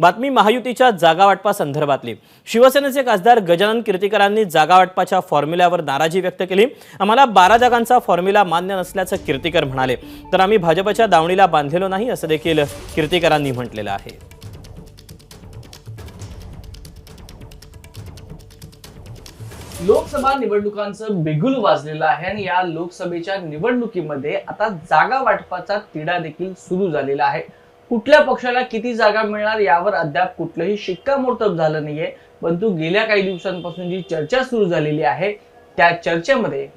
बातमी महायुतीच्या जागा वाटपासंदर्भातली। शिवसेनेचे खासदार गजानन कीर्तीकरांनी जागा वाटपाच्या फॉर्म्युल्यावर नाराजी व्यक्त केली। आम्हाला 12 जागांचा फॉर्म्युला मान्य नसल्याचं कीर्तीकर म्हणाले। तर आम्ही भाजपच्या दावणीला बांधलेलो नाही असं देखील कीर्तीकरांनी म्हटलेलं आहे। लोकसभा निवडणुकांचं बिगुल वाजलेलं आहे आणि या लोकसभेच्या निवडणुकीमध्ये आता जागा वाटपाचा तिढा देखील सुरू झालेला आहे। कुठल्या पक्षाला किती जागा मिळणार यावर अद्याप कुठलंही शिक्कामोर्तब झालं नाहीये, परंतु गेल्या काही दिवसांपासून जी चर्चा सुरू झालेली आहे त्या चर्चेमध्ये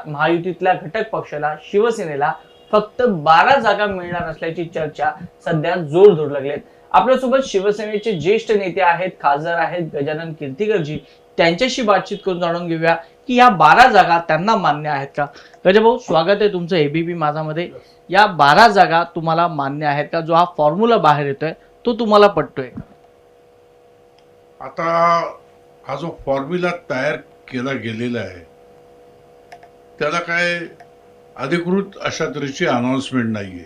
महायुतीतल्या घटक पक्षाला शिवसेनेला फक्त 12 जागा मिळणार असल्याची चर्चा सध्या जोर धरू लागली आहे। आपल्यासोबत शिवसेनेचे ज्येष्ठ नेते आहेत, खासदार आहेत गजानन कीर्तीकरजी, त्यांच्याशी बातचीत करून जाणून घेऊया की या 12 जागा त्यांना मान्य आहेत का। गजाभाऊ, स्वागत आहे तुमचं एबीपी माझामध्ये। या 12 जागा तुम्हाला मान्य आहेत का? जो हा फॉर्म्युला बाहेर येतोय तो तुम्हाला पटतोय? आता हा जो फॉर्म्युला तयार केला गेलेला आहे त्याला काय अधिकृत अशा तऱ्हेची अनाउन्समेंट नाहीये,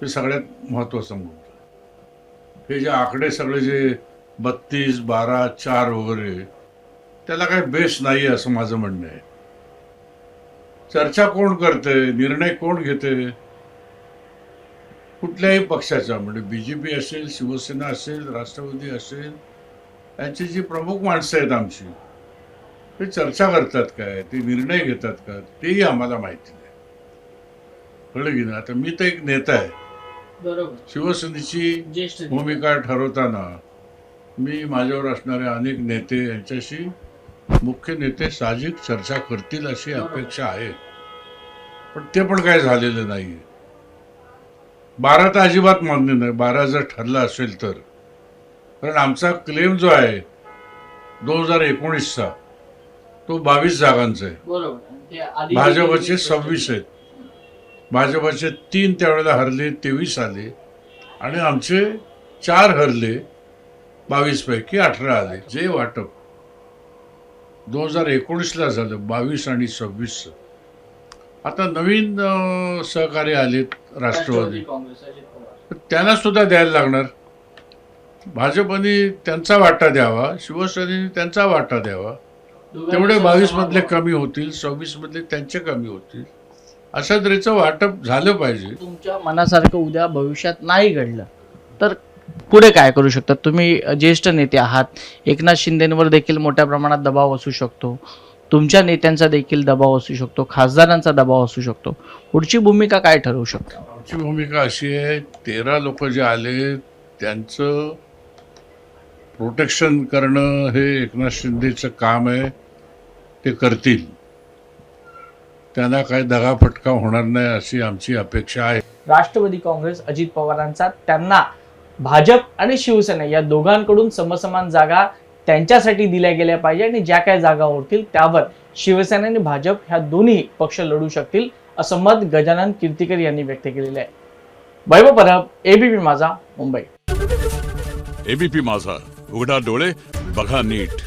ते सगळ्यात महत्त्वाचं मुद्दा। हे जे आकडे सगळे जे 32, 12, 4 वगैरे त्याला काही बेस नाही असं माझं म्हणणं आहे। चर्चा कोण करते, निर्णय कोण घेते? कुठल्याही पक्षाचा, म्हणजे बीजेपी असेल, शिवसेना असेल, राष्ट्रवादी असेल, यांची जी प्रमुख माणसं आहेत आमची, ते चर्चा करतात काय, ते निर्णय घेतात का, तेही आम्हाला माहिती नाही। कळलं की नाही? आता मी तर एक नेता आहे, बरोबर। शिवसेनेची भूमिका ठरवताना मी माझ्यावर असणारे अनेक नेते यांच्याशी मुख्य नेते साहजिक चर्चा करतील अशी अपेक्षा आहे, पण ते पण काय झालेलं नाहीये। 12 तर अजिबात मान्य नाही। 12 जर ठरलं असेल तर, कारण आमचा क्लेम जो आहे 2019चा तो 22 जागांचा आहे। भाजपचे 26 आहेत, भाजपचे 3 त्यावेळेला हरले, 23 आले, आणि आमचे 4 हरले, 22 पैकी 18 आले। जे वाटप 2019ला झालं 22 आणि 26, आता नवीन सहकारी आलेत राष्ट्रवादी, त्यांना सुद्धा द्यायला लागणार। भाजपने त्यांचा वाटा द्यावा, शिवसेनेने त्यांचा वाटा द्यावा, तेवढे 22 मधले कमी होतील, 26 मधले त्यांचे कमी होतील, अशा तऱ्हेचं वाटप झालं पाहिजे। तुमच्या मनासारखं उद्या भविष्यात नाही घडलं तर पुढे काय करू शकतात? तुम्ही ज्येष्ठ नेते आहात, एकनाथ शिंदेंवर देखील मोठ्या प्रमाणात दबाव असू शकतो, तुमच्या नेत्यांचा देखील दबाव असू शकतो, खासदारांचा दबाव असू शकतो। पुढची भूमिका काय ठरवू शकतो? आमची भूमिका अशी आहे, 13 लोक जे आले त्यांचं प्रोटेक्शन करणं हे एकनाथ शिंदेचं काम आहे, ते करतील। त्यांना काही दगाफटका होणार नाही अशी आमची अपेक्षा आहे। राष्ट्रवादी काँग्रेस अजित पवारांचा त्यांना भाजप आणि शिवसेना या दोघांकडून समसमान जागा त्यांच्यासाठी दिल्या गेल्या पाहिजे, आणि ज्या काही जागा उरतील त्यावर शिवसेना आणि भाजप ह्या दोन्ही पक्ष लढू शकतील असं मत गजानन कीर्तीकर यांनी व्यक्त केलेलं आहे। वैभव परब, एबीपी माझा, मुंबई। एबीपी माझा, उघडा डोळे बघा नीट।